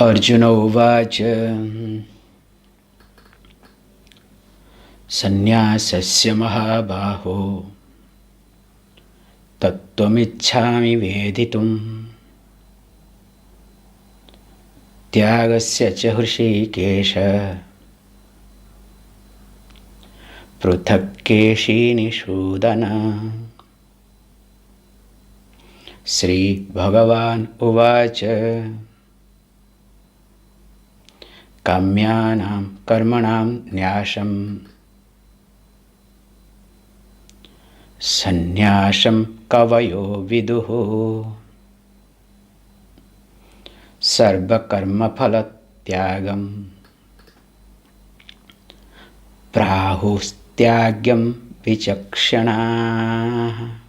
Arjuna uvacha sannyasasya mahabaho tattvamicchami veditum tyagasya cha hrishikesha pruthakkeshi nishudana. Sri Bhagavan uvacha kamyanam karmanam nyasham sannyasam kavayo viduhu sarva karma phalatyagam prahustyagam vichakshana.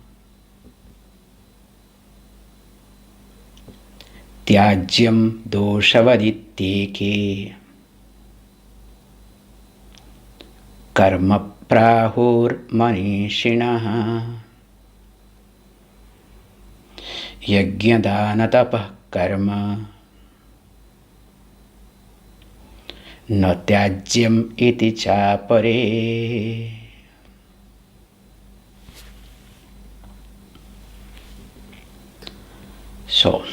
Tyajyam doshavadityeke karma prahur manishinaha yajnadanatapah karma na tyajyam iti chapare. So,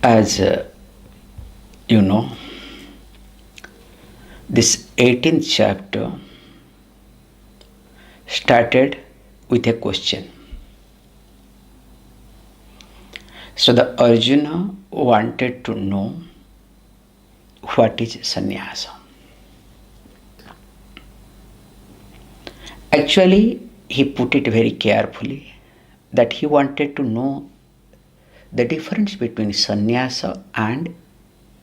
as you know, this 18th chapter started with a question. So the Arjuna wanted to know what is sannyasa. Actually, he put it very carefully that he wanted to know the difference between sannyasa and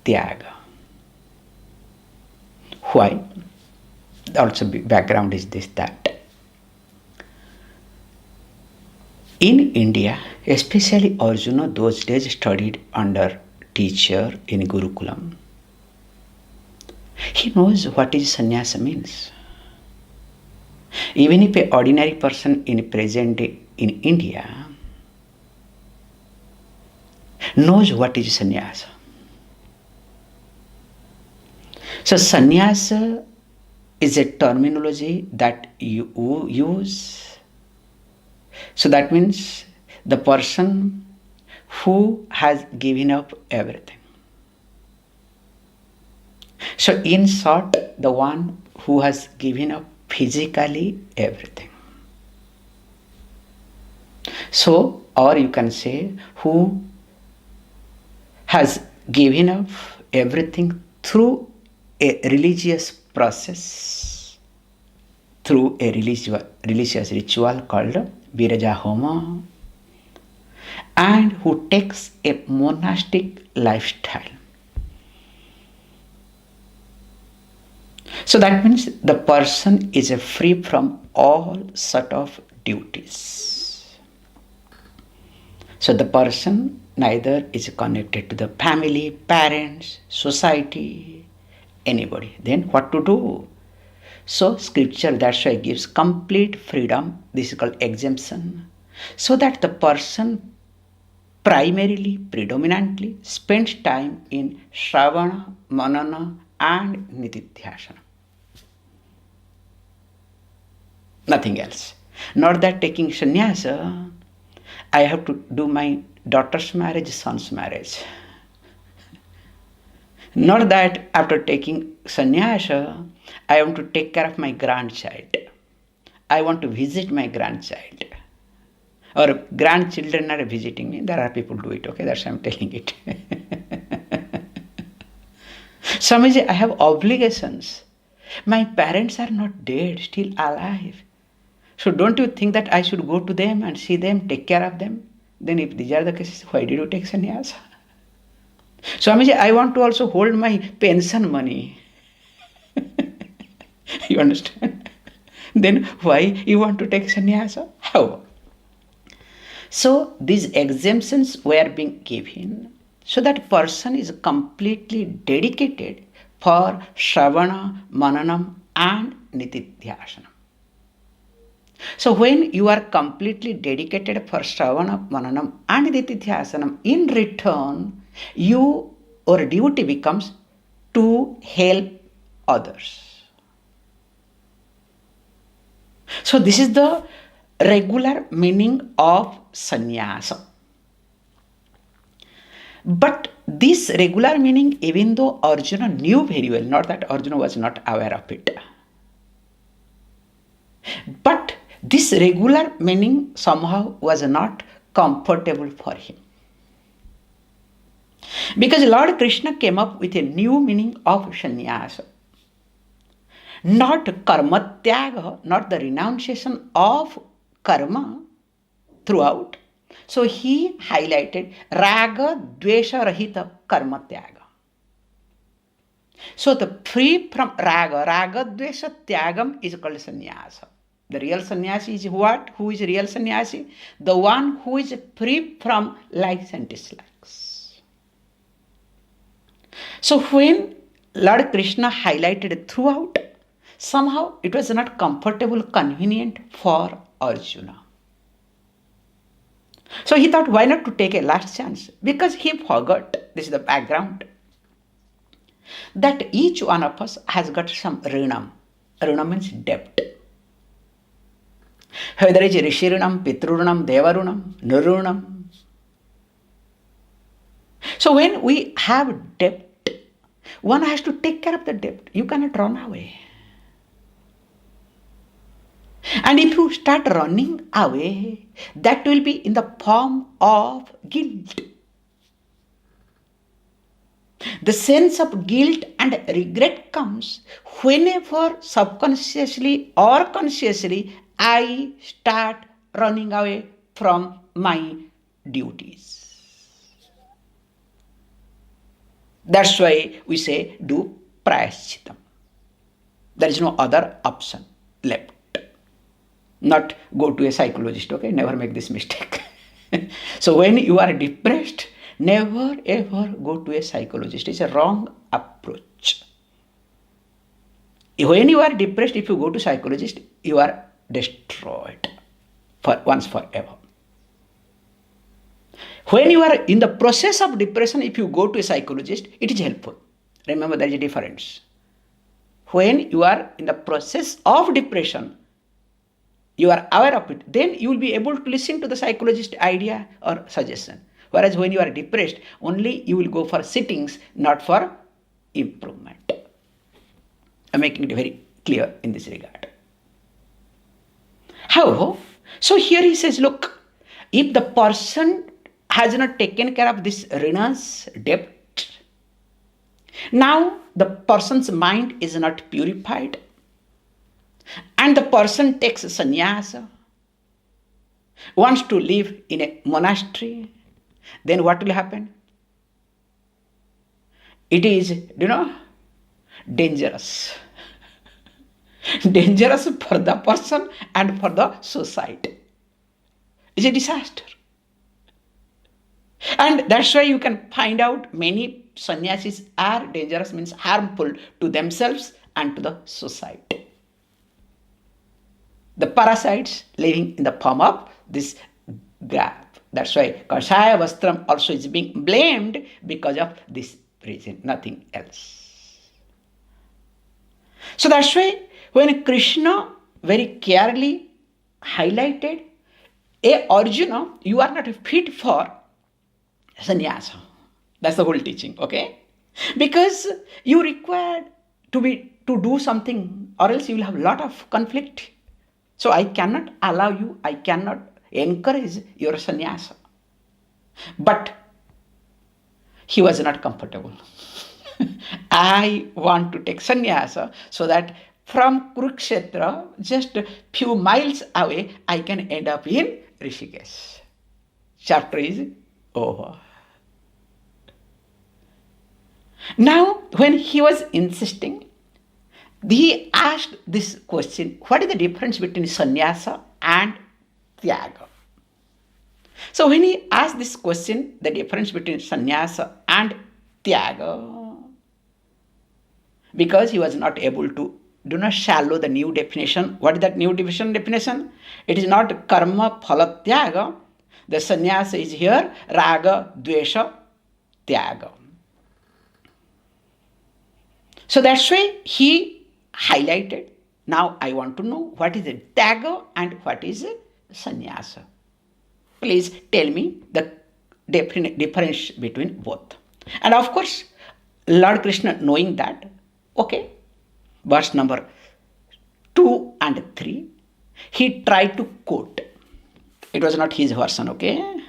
tyaga. Why? Also background is this, that in India, especially Arjuna those days studied under teacher in Gurukulam. He knows what is sannyasa means. Even if an ordinary person in present day in India knows what is sannyasa. So sannyasa is a terminology that you use. So that means the person who has given up everything. So in short, the one who has given up physically everything. So, or you can say, who has given up everything through a religious process, through a religious ritual called Viraja Homa, and who takes a monastic lifestyle. So that means the person is free from all sort of duties. So the person neither is connected to the family, parents, society, anybody. Then what to do? So scripture that's why gives complete freedom. This is called exemption. So that the person primarily, predominantly spends time in Shravana, Manana and Nididhyasana. Nothing else. Not that taking sannyasa, I have to do my daughter's marriage, son's marriage. Not that after taking sannyasa, I want to take care of my grandchild. I want to visit my grandchild. Or grandchildren are visiting me. There are people who do it, okay? That's why I'm telling it. Swamiji, I have obligations. My parents are not dead, still alive. So don't you think that I should go to them and see them, take care of them? Then if these are the cases, why did you take sannyasa? Swamiji, I want to also hold my pension money. You understand? Then why you want to take sannyasa? How? So these exemptions were being given so that person is completely dedicated for Shravana, Mananam and Nitidhyasana. So when you are completely dedicated for Shravana, Mananam and Nitidhyasana, in return Your duty becomes to help others. So this is the regular meaning of sannyasa. But this regular meaning, even though Arjuna knew very well, not that Arjuna was not aware of it, but this regular meaning somehow was not comfortable for him. Because Lord Krishna came up with a new meaning of sannyasa. Not karma tyaga, not the renunciation of karma throughout. So he highlighted raga dvesha rahita karma tyaga. So the free from raga dvesha tyagam is called sannyasa. The real sannyasi is what? Who is real sannyasi? The one who is free from likes and dislikes. So when Lord Krishna highlighted throughout, somehow it was not comfortable, convenient for Arjuna. So he thought, why not to take a last chance? Because he forgot, this is the background, that each one of us has got some rinam. Rinam means debt. Whether it is rishi rinam, pitru rinam, deva rinam, nirunam. So when we have debt, one has to take care of the debt. You cannot run away. And if you start running away, that will be in the form of guilt. The sense of guilt and regret comes whenever subconsciously or consciously I start running away from my duties. That's why we say do prayaschitam. There is no other option left. Not go to a psychologist, okay? Never make this mistake. So when you are depressed, never ever go to a psychologist. It's a wrong approach. When you are depressed, if you go to psychologist, you are destroyed for once forever. When you are in the process of depression, if you go to a psychologist, it is helpful. Remember, there is a difference. When you are in the process of depression, you are aware of it, then you will be able to listen to the psychologist idea or suggestion. Whereas when you are depressed, only you will go for sittings, not for improvement. I'm making it very clear in this regard. However, so here he says, look, if the person has not taken care of this renous debt, now the person's mind is not purified, and the person takes sannyasa, wants to live in a monastery, then what will happen? It is, dangerous. Dangerous for the person and for the society. It's a disaster. And that's why you can find out many sannyasis are dangerous, means harmful to themselves and to the society. The parasites living in the form of this graph. That's why Kashaya Vastram also is being blamed because of this reason, nothing else. So that's why when Krishna very clearly highlighted, Arjuna, you are not fit for sannyasa. That's the whole teaching, okay? Because you require to do something, or else you will have a lot of conflict. So I cannot allow you, I cannot encourage your sannyasa. But he was not comfortable. I want to take sannyasa so that from Kurukshetra, just a few miles away, I can end up in Rishikesh. Chapter is over. Now, when he was insisting, he asked this question, what is the difference between sannyasa and tyaga? So when he asked this question, the difference between sannyasa and tyaga, because he was not able to shallow the new definition. What is that new definition? It is not karma phala tyaga. The sannyasa is here raga dvesha tyaga. So that's why he highlighted. Now I want to know what is a tyaga and what is a sannyasa. Please tell me the difference between both. And of course, Lord Krishna, knowing that, okay, verse number 2 and 3, he tried to quote. It was not his version, okay?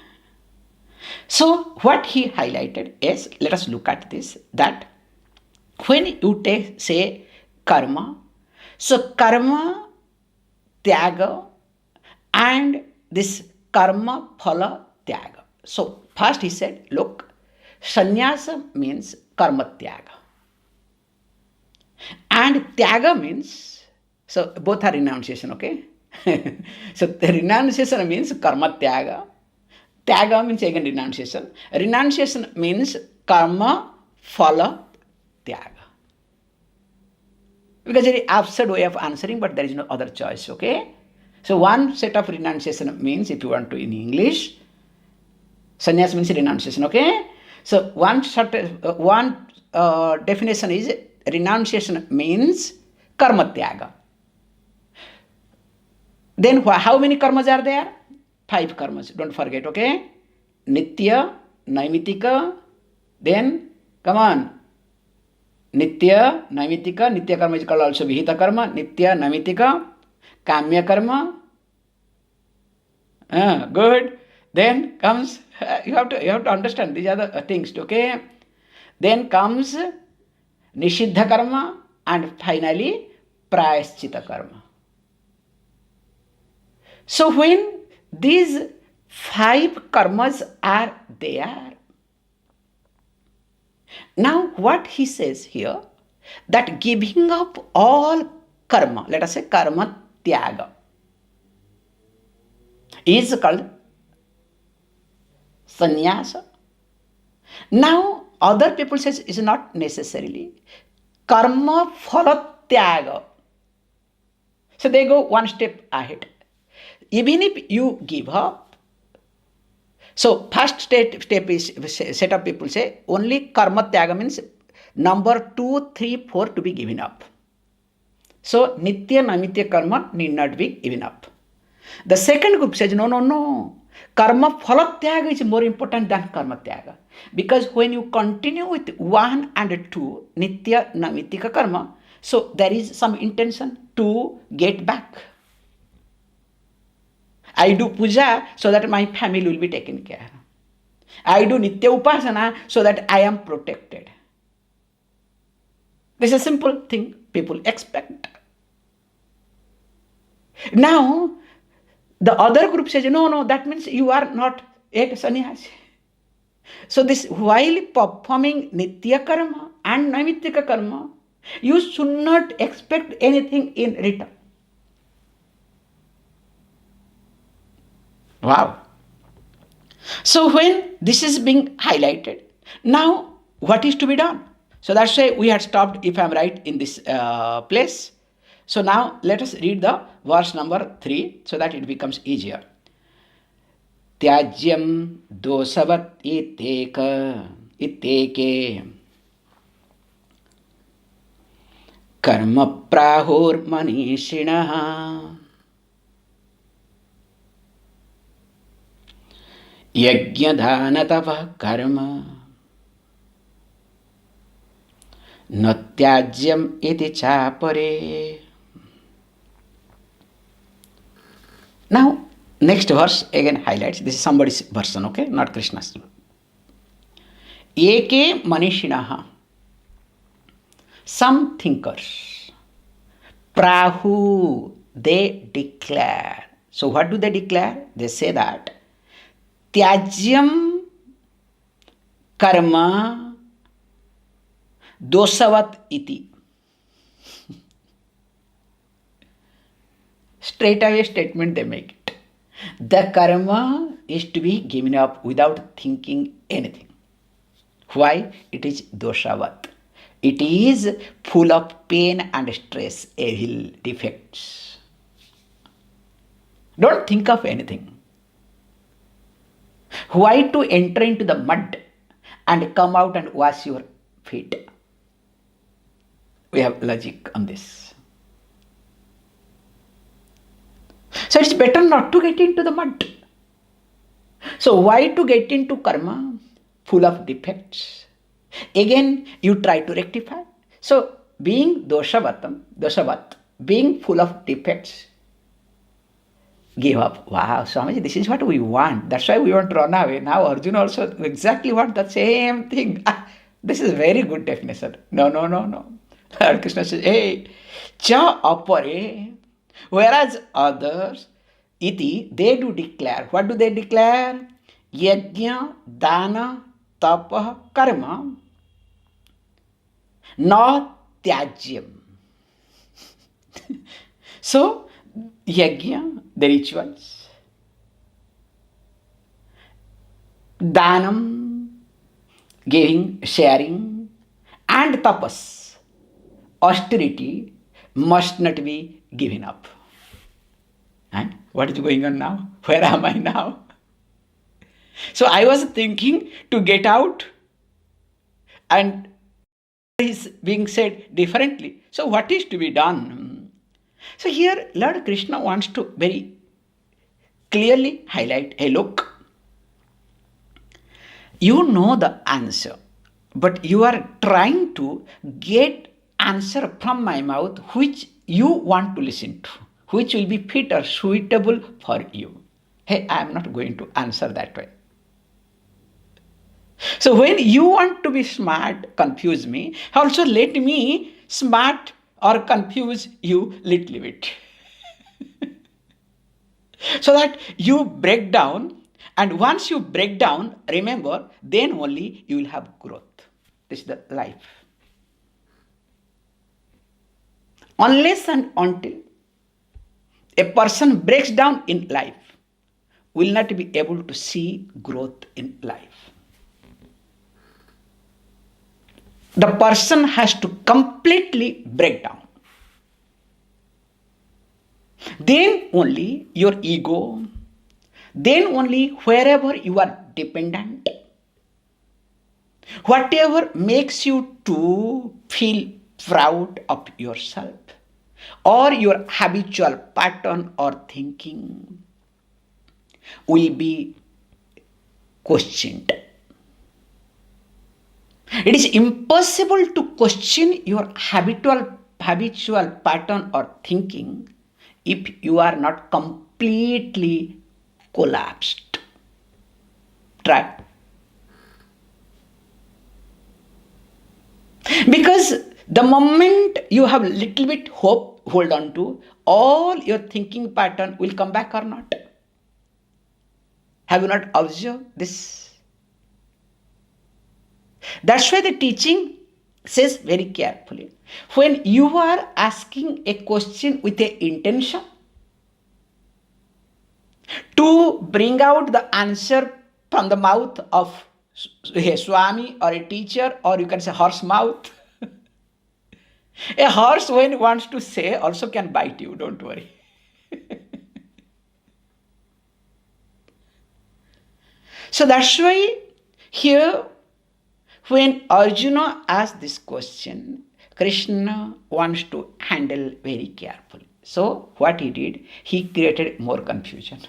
So what he highlighted is, let us look at this, that when you take, say, karma, so karma, tyaga, and this karma phala tyaga. So first he said, look, sannyasa means karma tyaga. And tyaga means, so both are renunciation, okay? So the renunciation means karma tyaga. Tyaga means again renunciation. Renunciation means karma phala tyaga. Because it is absurd way of answering, but there is no other choice, okay? So one set of renunciation means, if you want to in English, sannyas means renunciation, okay? So one definition is renunciation means karma tyaga. Then how many karmas are there? 5 karmas, don't forget, okay? Nitya, Naimitika, then, come on, Nitya, Naimitika, Nitya karma is called also Vihita karma, Nitya, Naimitika, Kamya karma. Good. Then comes, you have to understand, these are the things, okay? Then comes Nishiddha karma and finally Prayaschita karma. So when these 5 karmas are there, now what he says here, that giving up all karma, let us say karma tyaga, is called sannyasa. Now other people says is not necessarily karma phala tyaga. So they go one step ahead. Even if you give up, so first step is, set of people say only karma tyaga means number 2, 3, 4 to be given up. So nitya namitya karma need not be given up. The second group says no. Karma phala tyaga is more important than karma tyaga. Because when you continue with 1 and 2, nitya namitika karma, so there is some intention to get back. I do puja so that my family will be taken care. I do nitya upasana so that I am protected. This is a simple thing people expect. Now, the other group says, no, that means you are not a sannyasi. So this, while performing nitya karma and naimittika karma, you should not expect anything in return. Wow. So when this is being highlighted, now what is to be done? So that's why we had stopped, if I am right, in this place. So now let us read the verse number 3 so that it becomes easier. Tyajyam dosavat iteke karma prahur manishinaha yajnadhanatava karma natyajyam iti chapare. Now, next verse again highlights, this is somebody's version, okay, not Krishna's. Eke manishinaha, some thinkers, prahu, they declare. So what do they declare? They say that tyajyam karma dosavat iti. Straight away statement they make it. The karma is to be given up without thinking anything. Why? It is doshavat. It is full of pain and stress, evil, defects. Don't think of anything. Why to enter into the mud and come out and wash your feet. We have logic on this. So it's better not to get into the mud. So why to get into karma full of defects? Again, you try to rectify. So being doshavat, being full of defects, give up. Wow, Swamiji, this is what we want. That's why we want to run away. Now Arjuna also exactly want the same thing. This is very good definition. No. Lord Krishna says, hey, cha apare, whereas others, iti, they do declare. What do they declare? Yajna, dana, tapa, karma, na tyajyam. So, yajna, the rituals, danam, giving, sharing, and tapas, austerity, must not be given up. And what is going on now? Where am I now? So I was thinking to get out, and is being said differently. So what is to be done? So here Lord Krishna wants to very clearly highlight, hey look, you know the answer, but you are trying to get answer from my mouth which you want to listen to, which will be fit or suitable for you. Hey, I am not going to answer that way. So when you want to be smart, confuse me, also let me smart or confuse you little bit. So that you break down, and once you break down, remember, then only you will have growth. This is the life. Unless and until a person breaks down in life, will not be able to see growth in life. The person has to completely break down. Then only your ego, then only wherever you are dependent, whatever makes you to feel proud of yourself, or your habitual pattern or thinking will be questioned. It is impossible to question your habitual pattern or thinking if you are not completely collapsed. Try. Because the moment you have little bit hope, hold on to, all your thinking pattern will come back or not. Have you not observed this? That's why the teaching says very carefully, when you are asking a question with an intention to bring out the answer from the mouth of a Swami or a teacher, or you can say horse mouth. A horse, when it wants to say, also can bite you, don't worry. So that's why here, when Arjuna asked this question, Krishna wants to handle very carefully. So what he did, he created more confusion.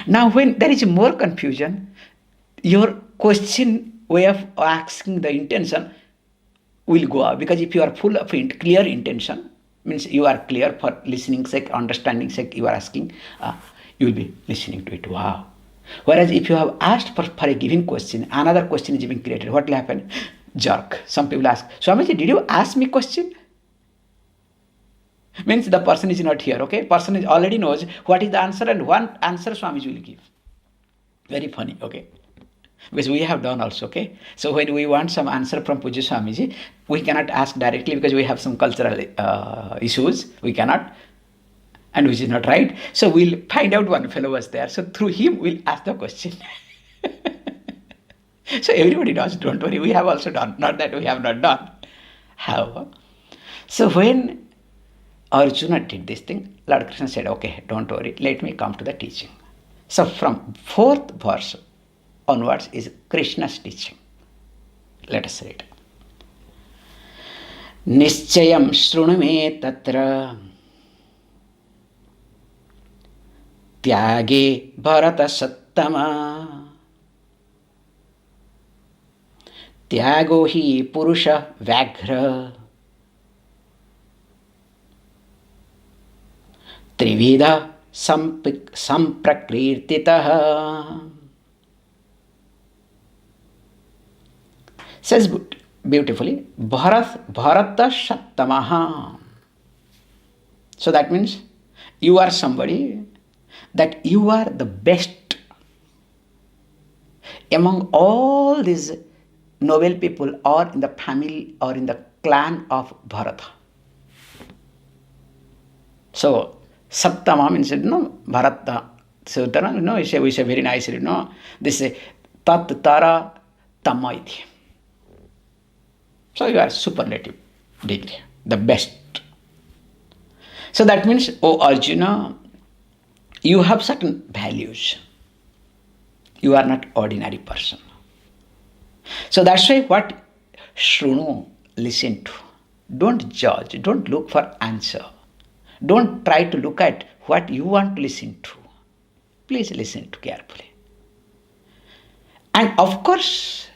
Now when there is more confusion, your question, way of asking the intention will go up. Because if you are full of clear intention, means you are clear for listening sake, understanding sake, you are asking, you will be listening to it. Wow. Whereas if you have asked for a given question, another question is being created, what will happen? Jerk. Some people ask, Swamiji, did you ask me question? Means the person is not here, okay? Person is already knows what is the answer, and one answer Swamiji will give. Very funny, okay? Because we have done also, okay? So when we want some answer from Puja Swamiji, we cannot ask directly because we have some cultural issues. We cannot. And which is not right. So we'll find out one fellow was there. So through him, we'll ask the question. So everybody does, don't worry. We have also done. Not that we have not done. However, so when Arjuna did this thing, Lord Krishna said, okay, don't worry. Let me come to the teaching. So from 4th verse onwards is Krishna's teaching. Let us read. Nischayam shrunu me tatra tyage bharata sattama tyago hi purusha vyaghra trivida samprakirtitah. Says beautifully, Bharata Shattamaha. So that means you are somebody that you are the best among all these noble people or in the family or in the clan of Bharata. So Sattama means, Bharata. So, we say very nicely, this is Tat Tara Tamaiti. So you are superlative degree, the best. So that means, oh Arjuna, you have certain values. You are not ordinary person. So that's why what Shrunu, listen to. Don't judge, don't look for answer. Don't try to look at what you want to listen to. Please listen to carefully. And of course,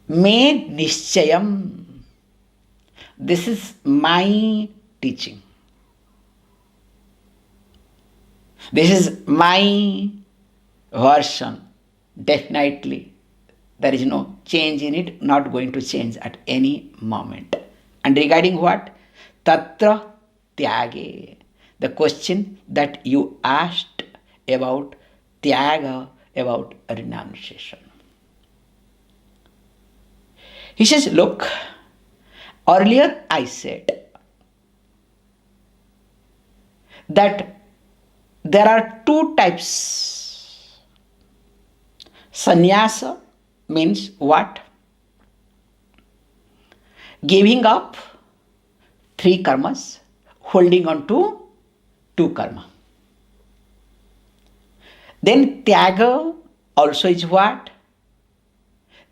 me nischayam. This is my teaching. This is my version. Definitely, there is no change in it, not going to change at any moment. And regarding what? Tatra tyage. The question that you asked about tyaga, about renunciation. He says, look, earlier I said that there are two types. Sannyasa means what? Giving up 3 karmas, holding on to 2 karma. Then tyaga also is what?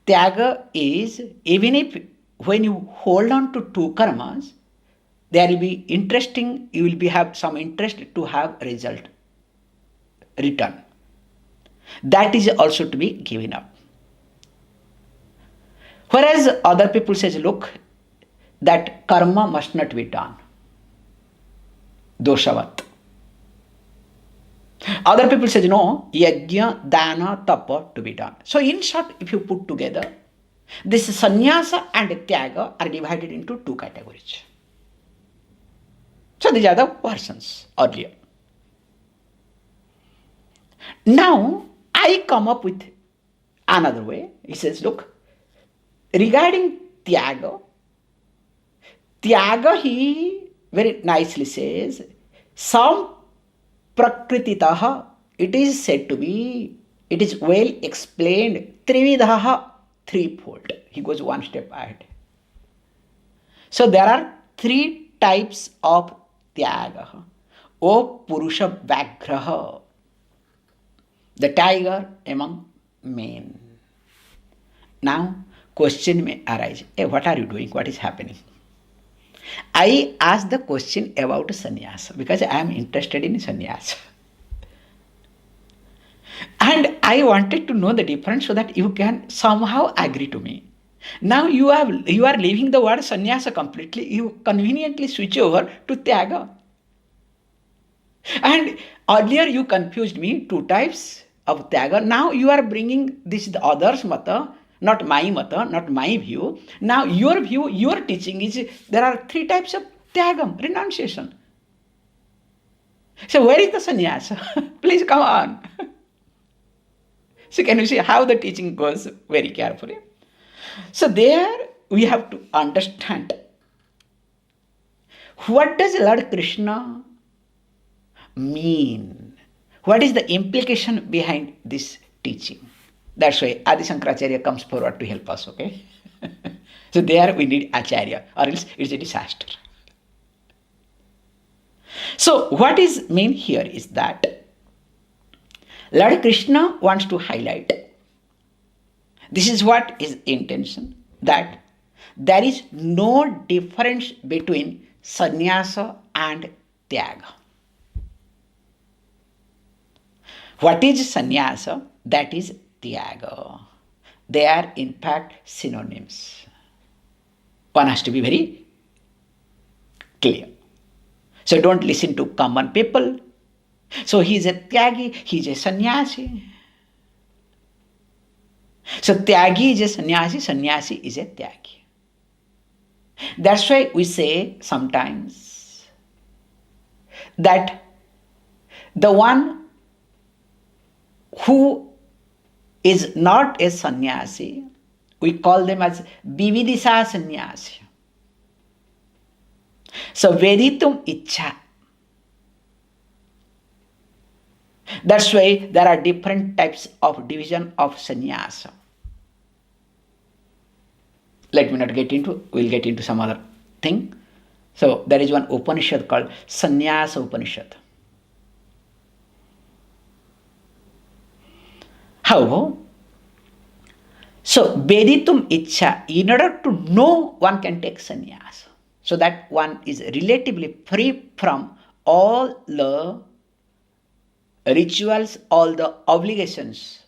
Tyaga is, even if when you hold on to 2 karmas, there will be interesting, you will have some interest to have result, return. That is also to be given up. Whereas other people says, look, that karma must not be done. Doshavat. Other people says, no, yajna, dana, tapa to be done. So in short, if you put together, this sannyasa and tyaga are divided into 2 categories. So these are the persons earlier. Now, I come up with another way. He says, look, regarding tyaga, he very nicely says, some prakrititaha, it is said to be, it is well explained, trividaha, 3-fold. He goes one step ahead. So there are 3 types of tyaga. O Purusha Vyagraha, the tiger among men. Now, question may arise, hey, what are you doing? What is happening? I asked the question about sannyasa because I am interested in sannyasa. And I wanted to know the difference so that you can somehow agree to me. Now you are leaving the word sannyasa completely. You conveniently switch over to tyaga. And earlier you confused me 2 types of tyaga. Now you are bringing this the others mata, not my mata, not my view. Now your view, your teaching is there are 3 types of tyagam, renunciation. So where is the sannyasa? Please come on. So can you see how the teaching goes very carefully? So there we have to understand what does Lord Krishna mean? What is the implication behind this teaching? That's why Adi Shankaracharya comes forward to help us, okay? So there we need Acharya, or else it's a disaster. So what is mean here is that Lord Krishna wants to highlight This is what is intention, that there is no difference between sannyasa and tyaga. What is sannyasa? That is tyaga. They are in fact synonyms. One has to be very clear. So don't listen to common people. So he is a tyagi, he is a sannyasi. So tyagi is a sannyasi, sannyasi is a tyagi. That's why we say sometimes that the one who is not a sannyasi, we call them as vividisa sannyasi. So veditum ichha. That's why there are different types of division of sannyasa. Let me not get into, we'll get into some other thing. So there is one Upanishad called Sannyasa Upanishad. However, so veditum ichha, in order to know one can take sannyasa, so that one is relatively free from all the rituals, all the obligations,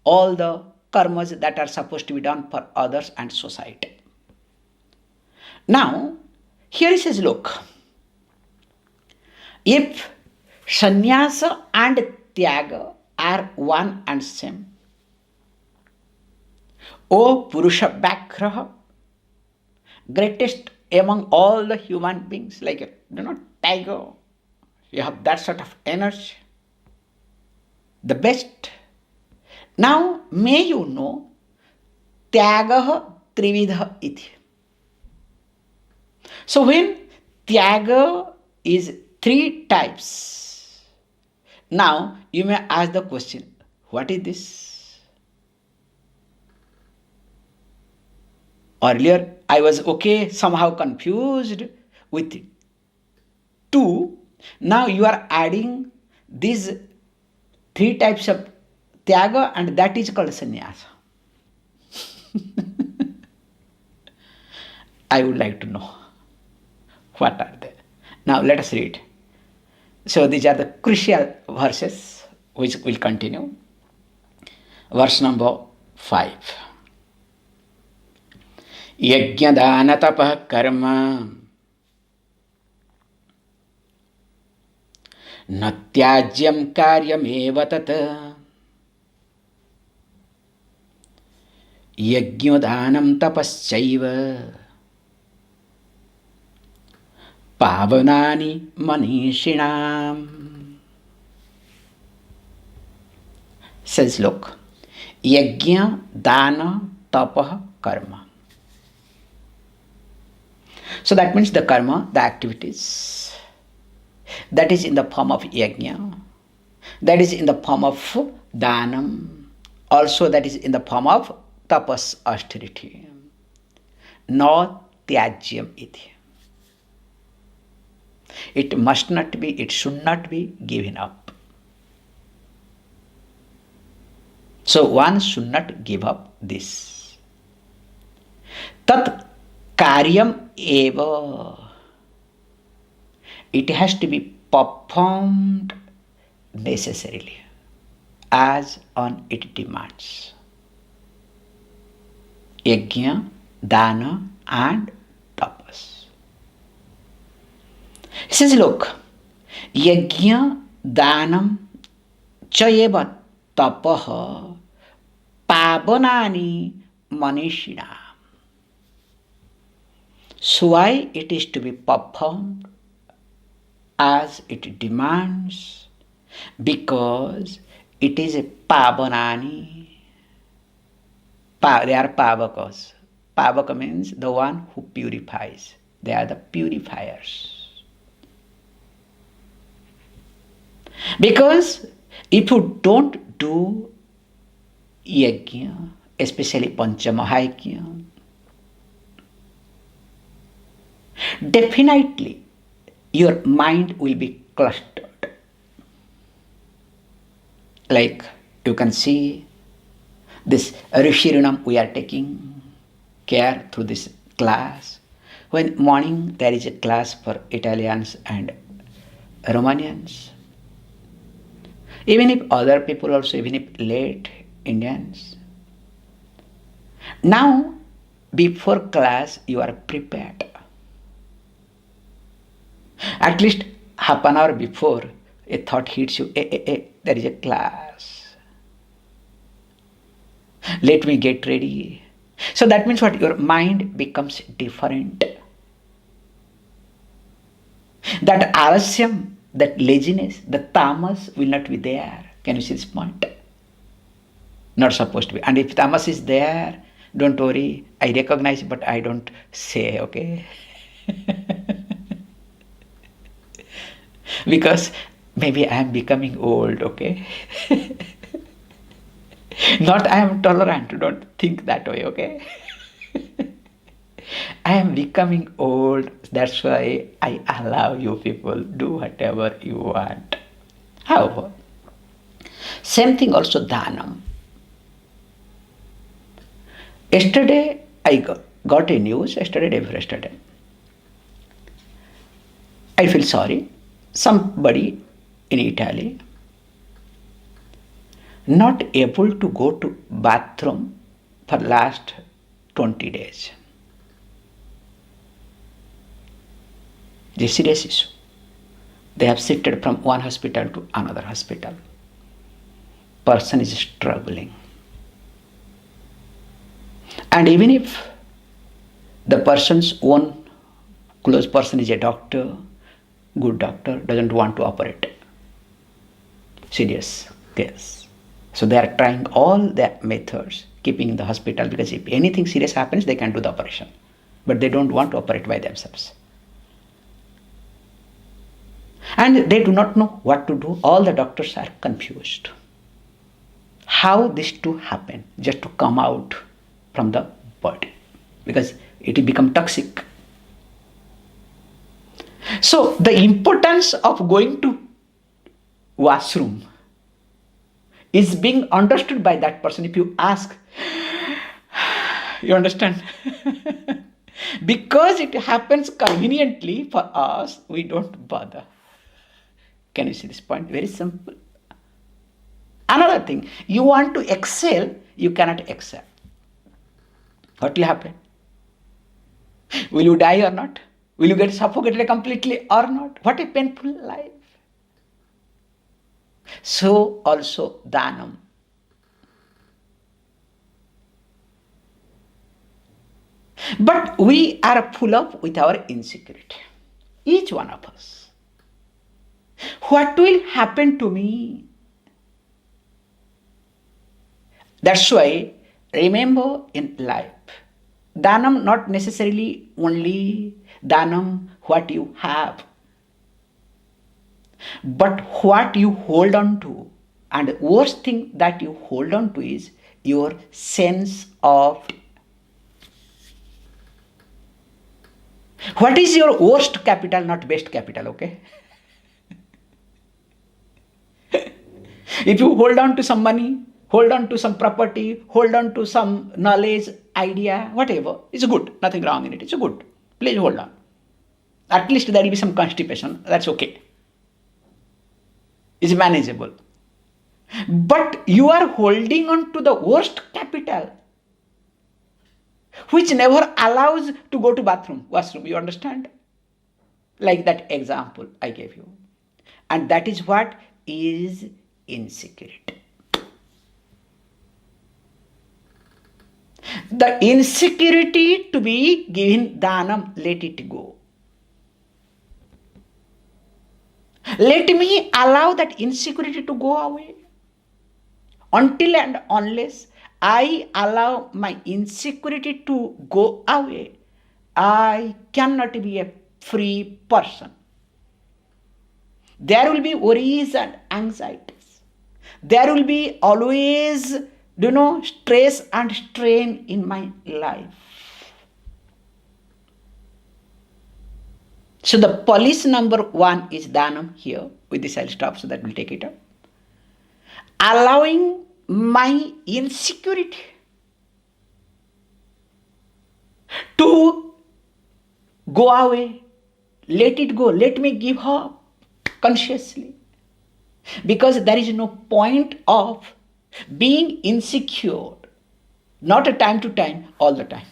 all the karmas that are supposed to be done for others and society. Now, here he says, look, if sannyasa and tyaga are one and same, O Purusha Bhakraha, greatest among all the human beings, like, tiger, you have that sort of energy, the best. Now, may you know, tyagaha trividha iti. So when tyaga is three types, now you may ask the question, what is this? Earlier I was somehow confused with two. Now you are adding these three types of tyaga, and that is called sannyasa. I would like to know what are they. Now let us read. So these are the crucial verses which will continue. Verse number 5. Yajna dana tapah karma natyajyam karyameva tata yajnodhanam tapaschaiva pavanani manishinam. Says, look, yajna, dana, tapah, karma. So that means the karma, the activities, that is in the form of yajna, that is in the form of dhanam, also that is in the form of tapas, austerity. No tyajyam iti. It must not be, it should not be given up. So one should not give up this. Tat karyam eva. It has to be performed necessarily as on it demands. Yajna, dana and tapas. He says, look, yajna, danam, chayeva tapaha, pavanani manishina. So why it is to be performed as it demands? Because it is a pavanani. They are pavakas. Pavaka means the one who purifies. They are the purifiers. Because if you don't do yajna, especially panchamahayajna, definitely your mind will be clustered. Like you can see This Rishirinam we are taking care through this class. When morning there is a class for Italians and Romanians. Even if other people also, even if late Indians. Now, before class, you are prepared. At least half an hour before, a thought hits you, there is a class. Let me get ready. So that means what? Your mind becomes different. That alasyam, that laziness, the tamas will not be there. Can you see this point? Not supposed to be. And if tamas is there, don't worry. I recognize, but I don't say, okay? Because maybe I am becoming old, okay? Not I am tolerant, don't think that way, okay? I am becoming old, that's why I allow you people do whatever you want. However, same thing also dhanam. Yesterday I got a news, yesterday, day before yesterday. I feel sorry. Somebody in Italy not able to go to bathroom for last 20 days. It's a serious issue. They have shifted from one hospital to another hospital. Person is struggling. And even if the person's own close person is a doctor, good doctor, doesn't want to operate. Serious case. So they are trying all their methods, keeping in the hospital, because if anything serious happens, they can do the operation. But they don't want to operate by themselves. And they do not know what to do. All the doctors are confused. How this to happen, just to come out from the body, because it will become toxic. So the importance of going to washroom is being understood by that person. If you ask, you understand? Because it happens conveniently for us, we don't bother. Can you see this point? Very simple. Another thing, you want to excel, you cannot excel. What will happen? Will you die or not? Will you get suffocated completely or not? What a painful life. So also dhanam. But we are full up with our insecurity. Each one of us. What will happen to me? That's why, remember in life, dhanam not necessarily only dhanam what you have, but what you hold on to. And the worst thing that you hold on to is your sense of. What is your worst capital, not best capital, okay? If you hold on to some money, hold on to some property, hold on to some knowledge, idea, whatever, it's good. Nothing wrong in it. It's good. Please hold on. At least there will be some constipation. That's okay. It's manageable. But you are holding on to the worst capital, which never allows to go to washroom. You understand? Like that example I gave you. And that is what is insecurity. The insecurity to be given dhanam, let it go. Let me allow that insecurity to go away. Until and unless I allow my insecurity to go away, I cannot be a free person. There will be worries and anxieties. There will be always, stress and strain in my life. So the policy number 1 is dhanam here. With this I'll stop so that we'll take it up. Allowing my insecurity to go away. Let it go. Let me give up consciously. Because there is no point of being insecure, not a time to time, all the time.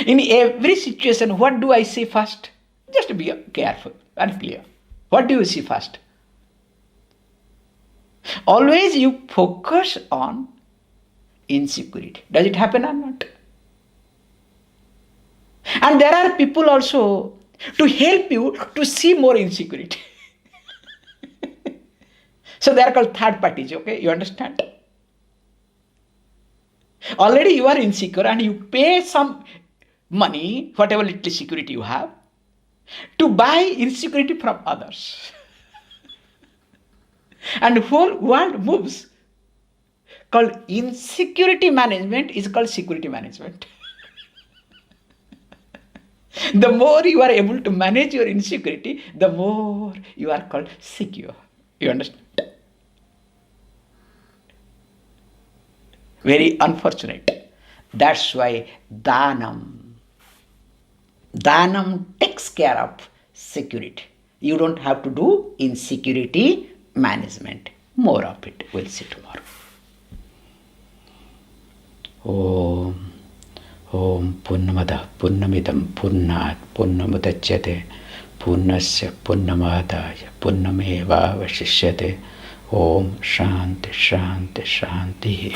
In every situation, what do I see first? Just be careful and clear. What do you see first? Always you focus on insecurity. Does it happen or not? And there are people also to help you to see more insecurity. So they are called third parties, okay? You understand? Already you are insecure and you pay some money, whatever little security you have, to buy insecurity from others. And whole world moves called insecurity management is called security management. The more you are able to manage your insecurity, the more you are called secure. You understand? Very unfortunate. That's why Dhanam takes care of security. You don't have to do insecurity management. More of it. We'll see tomorrow. Om Purnamada Purnamidam Purnat Purnamudachyate Purnasya Purnamadaya Purnameva Vashishyate. Om Shanti Shanti Shanti.